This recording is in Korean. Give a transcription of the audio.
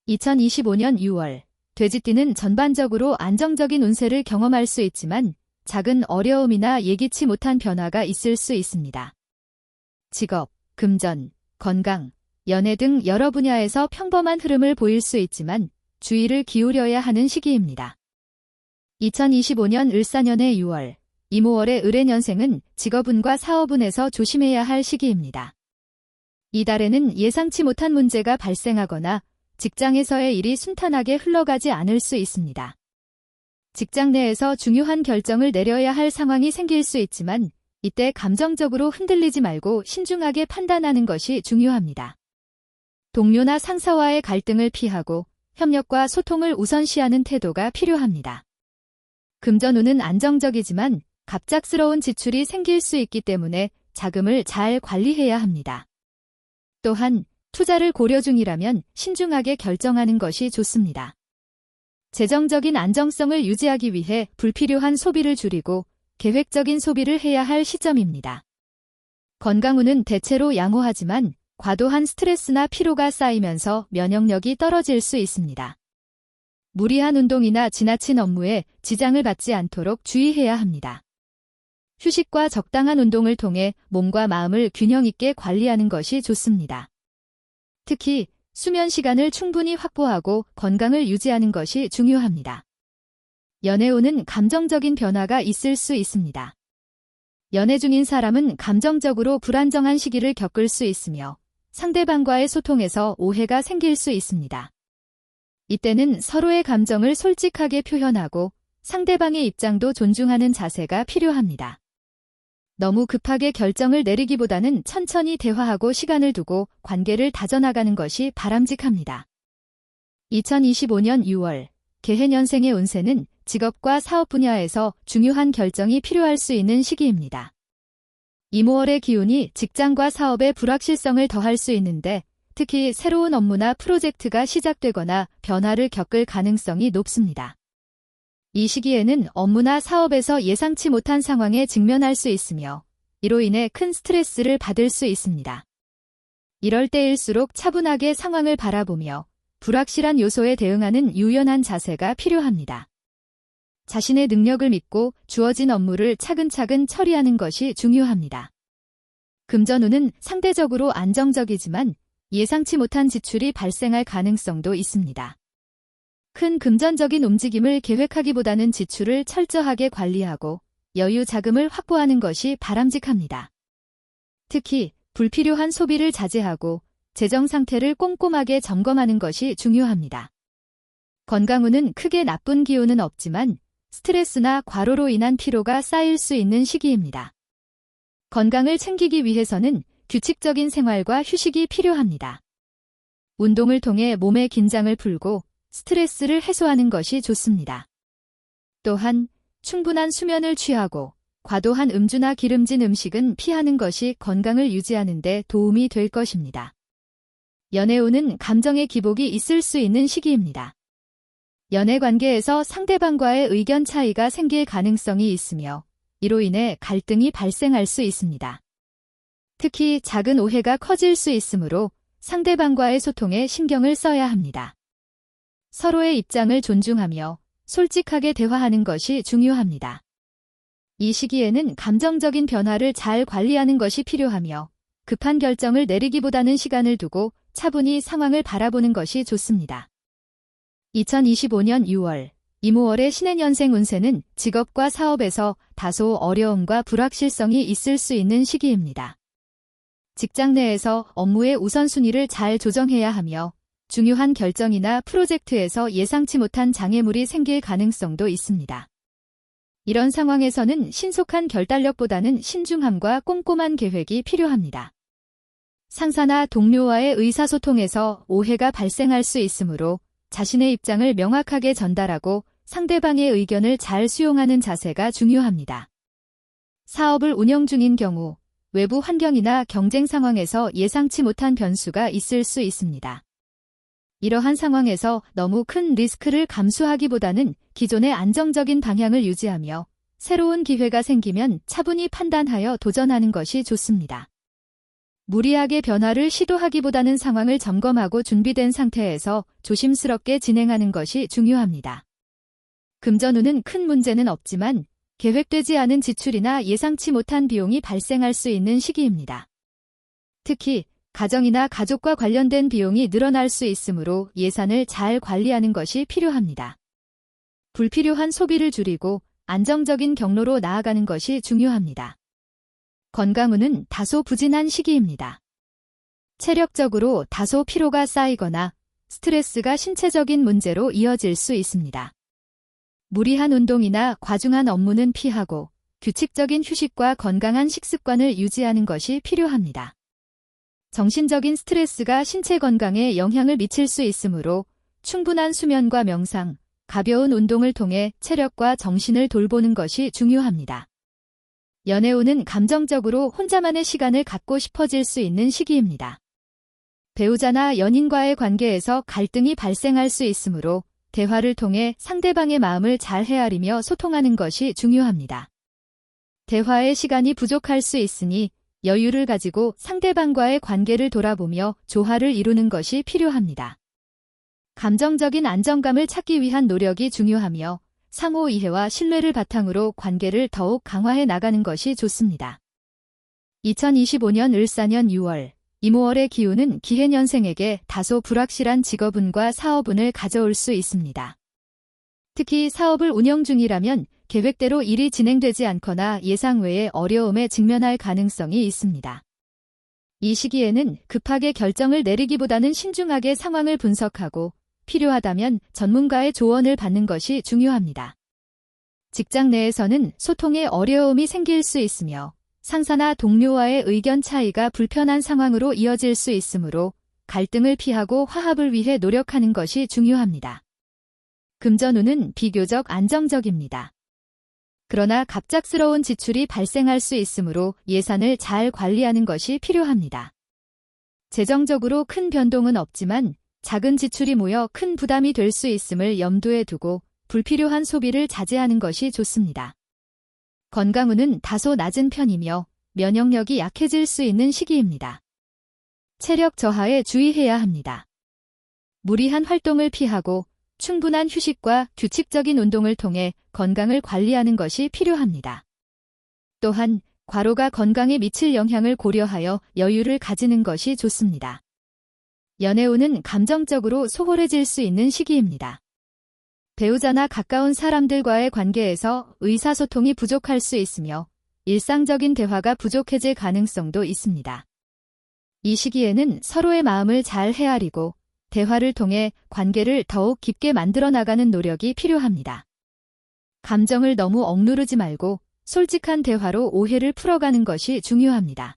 2025년 6월, 돼지띠는 전반적으로 안정적인 운세를 경험할 수 있지만 작은 어려움이나 예기치 못한 변화가 있을 수 있습니다. 직업, 금전, 건강, 연애 등 여러 분야에서 평범한 흐름을 보일 수 있지만 주의를 기울여야 하는 시기입니다. 2025년 을사년의 6월, 이모월의 을해년생은 직업운과 사업운에서 조심해야 할 시기입니다. 이달에는 예상치 못한 문제가 발생하거나 직장에서의 일이 순탄하게 흘러가지 않을 수 있습니다. 직장 내에서 중요한 결정을 내려야 할 상황이 생길 수 있지만 이때 감정적으로 흔들리지 말고 신중하게 판단하는 것이 중요합니다. 동료나 상사와의 갈등을 피하고 협력과 소통을 우선시하는 태도가 필요합니다. 금전운은 안정적이지만 갑작스러운 지출이 생길 수 있기 때문에 자금을 잘 관리해야 합니다. 또한 투자를 고려 중이라면 신중하게 결정하는 것이 좋습니다. 재정적인 안정성을 유지하기 위해 불필요한 소비를 줄이고 계획적인 소비를 해야 할 시점입니다. 건강운은 대체로 양호하지만 과도한 스트레스나 피로가 쌓이면서 면역력이 떨어질 수 있습니다. 무리한 운동이나 지나친 업무에 지장을 받지 않도록 주의해야 합니다. 휴식과 적당한 운동을 통해 몸과 마음을 균형 있게 관리하는 것이 좋습니다. 특히 수면 시간을 충분히 확보하고 건강을 유지하는 것이 중요합니다. 연애운은 감정적인 변화가 있을 수 있습니다. 연애 중인 사람은 감정적으로 불안정한 시기를 겪을 수 있으며 상대방과의 소통에서 오해가 생길 수 있습니다. 이때는 서로의 감정을 솔직하게 표현하고 상대방의 입장도 존중하는 자세가 필요합니다. 너무 급하게 결정을 내리기보다는 천천히 대화하고 시간을 두고 관계를 다져나가는 것이 바람직합니다. 2025년 6월, 개해년생의 운세는 직업과 사업 분야에서 중요한 결정이 필요할 수 있는 시기입니다. 이모월의 기운이 직장과 사업의 불확실성을 더할 수 있는데 특히 새로운 업무나 프로젝트가 시작되거나 변화를 겪을 가능성이 높습니다. 이 시기에는 업무나 사업에서 예상치 못한 상황에 직면할 수 있으며 이로 인해 큰 스트레스를 받을 수 있습니다. 이럴 때일수록 차분하게 상황을 바라보며 불확실한 요소에 대응하는 유연한 자세가 필요합니다. 자신의 능력을 믿고 주어진 업무를 차근차근 처리하는 것이 중요합니다. 금전운은 상대적으로 안정적이지만 예상치 못한 지출이 발생할 가능성도 있습니다. 큰 금전적인 움직임을 계획하기보다는 지출을 철저하게 관리하고 여유 자금을 확보하는 것이 바람직합니다. 특히 불필요한 소비를 자제하고 재정 상태를 꼼꼼하게 점검하는 것이 중요합니다. 건강운은 크게 나쁜 기운은 없지만 스트레스나 과로로 인한 피로가 쌓일 수 있는 시기입니다. 건강을 챙기기 위해서는 규칙적인 생활과 휴식이 필요합니다. 운동을 통해 몸의 긴장을 풀고 스트레스를 해소하는 것이 좋습니다. 또한 충분한 수면을 취하고 과도한 음주나 기름진 음식은 피하는 것이 건강을 유지하는 데 도움이 될 것입니다. 연애운은 감정의 기복이 있을 수 있는 시기입니다. 연애 관계에서 상대방과의 의견 차이가 생길 가능성이 있으며 이로 인해 갈등이 발생할 수 있습니다. 특히 작은 오해가 커질 수 있으므로 상대방과의 소통에 신경을 써야 합니다. 서로의 입장을 존중하며 솔직하게 대화하는 것이 중요합니다. 이 시기에는 감정적인 변화를 잘 관리하는 것이 필요하며 급한 결정을 내리기보다는 시간을 두고 차분히 상황을 바라보는 것이 좋습니다. 2025년 6월, 이모월의 신해년생 운세는 직업과 사업에서 다소 어려움과 불확실성이 있을 수 있는 시기입니다. 직장 내에서 업무의 우선순위를 잘 조정해야 하며 중요한 결정이나 프로젝트에서 예상치 못한 장애물이 생길 가능성도 있습니다. 이런 상황에서는 신속한 결단력보다는 신중함과 꼼꼼한 계획이 필요합니다. 상사나 동료와의 의사소통에서 오해가 발생할 수 있으므로 자신의 입장을 명확하게 전달하고 상대방의 의견을 잘 수용하는 자세가 중요합니다. 사업을 운영 중인 경우 외부 환경이나 경쟁 상황에서 예상치 못한 변수가 있을 수 있습니다. 이러한 상황에서 너무 큰 리스크를 감수하기보다는 기존의 안정적인 방향을 유지하며 새로운 기회가 생기면 차분히 판단하여 도전하는 것이 좋습니다. 무리하게 변화를 시도하기보다는 상황을 점검하고 준비된 상태에서 조심스럽게 진행하는 것이 중요합니다. 금전운은 큰 문제는 없지만 계획되지 않은 지출이나 예상치 못한 비용이 발생할 수 있는 시기입니다. 특히 가정이나 가족과 관련된 비용이 늘어날 수 있으므로 예산을 잘 관리하는 것이 필요합니다. 불필요한 소비를 줄이고 안정적인 경로로 나아가는 것이 중요합니다. 건강운은 다소 부진한 시기입니다. 체력적으로 다소 피로가 쌓이거나 스트레스가 신체적인 문제로 이어질 수 있습니다. 무리한 운동이나 과중한 업무는 피하고 규칙적인 휴식과 건강한 식습관을 유지하는 것이 필요합니다. 정신적인 스트레스가 신체 건강에 영향을 미칠 수 있으므로 충분한 수면과 명상, 가벼운 운동을 통해 체력과 정신을 돌보는 것이 중요합니다. 연애운은 감정적으로 혼자만의 시간을 갖고 싶어질 수 있는 시기입니다. 배우자나 연인과의 관계에서 갈등이 발생할 수 있으므로 대화를 통해 상대방의 마음을 잘 헤아리며 소통하는 것이 중요합니다. 대화의 시간이 부족할 수 있으니 여유를 가지고 상대방과의 관계를 돌아보며 조화를 이루는 것이 필요합니다. 감정적인 안정감을 찾기 위한 노력이 중요하며 상호 이해와 신뢰를 바탕으로 관계를 더욱 강화해 나가는 것이 좋습니다. 2025년 을사년 6월, 이모월의 기운은 기해년생에게 다소 불확실한 직업운과 사업운을 가져올 수 있습니다. 특히 사업을 운영 중이라면 계획대로 일이 진행되지 않거나 예상 외의 어려움에 직면할 가능성이 있습니다. 이 시기에는 급하게 결정을 내리기보다는 신중하게 상황을 분석하고 필요하다면 전문가의 조언을 받는 것이 중요합니다. 직장 내에서는 소통에 어려움이 생길 수 있으며 상사나 동료와의 의견 차이가 불편한 상황으로 이어질 수 있으므로 갈등을 피하고 화합을 위해 노력하는 것이 중요합니다. 금전운은 비교적 안정적입니다. 그러나 갑작스러운 지출이 발생할 수 있으므로 예산을 잘 관리하는 것이 필요합니다. 재정적으로 큰 변동은 없지만 작은 지출이 모여 큰 부담이 될 수 있음을 염두에 두고 불필요한 소비를 자제하는 것이 좋습니다. 건강운은 다소 낮은 편이며 면역력이 약해질 수 있는 시기입니다. 체력 저하에 주의해야 합니다. 무리한 활동을 피하고 충분한 휴식과 규칙적인 운동을 통해 건강을 관리하는 것이 필요합니다. 또한 과로가 건강에 미칠 영향을 고려하여 여유를 가지는 것이 좋습니다. 연애운은 감정적으로 소홀해질 수 있는 시기입니다. 배우자나 가까운 사람들과의 관계에서 의사소통이 부족할 수 있으며 일상적인 대화가 부족해질 가능성도 있습니다. 이 시기에는 서로의 마음을 잘 헤아리고 대화를 통해 관계를 더욱 깊게 만들어 나가는 노력이 필요합니다. 감정을 너무 억누르지 말고 솔직한 대화로 오해를 풀어가는 것이 중요합니다.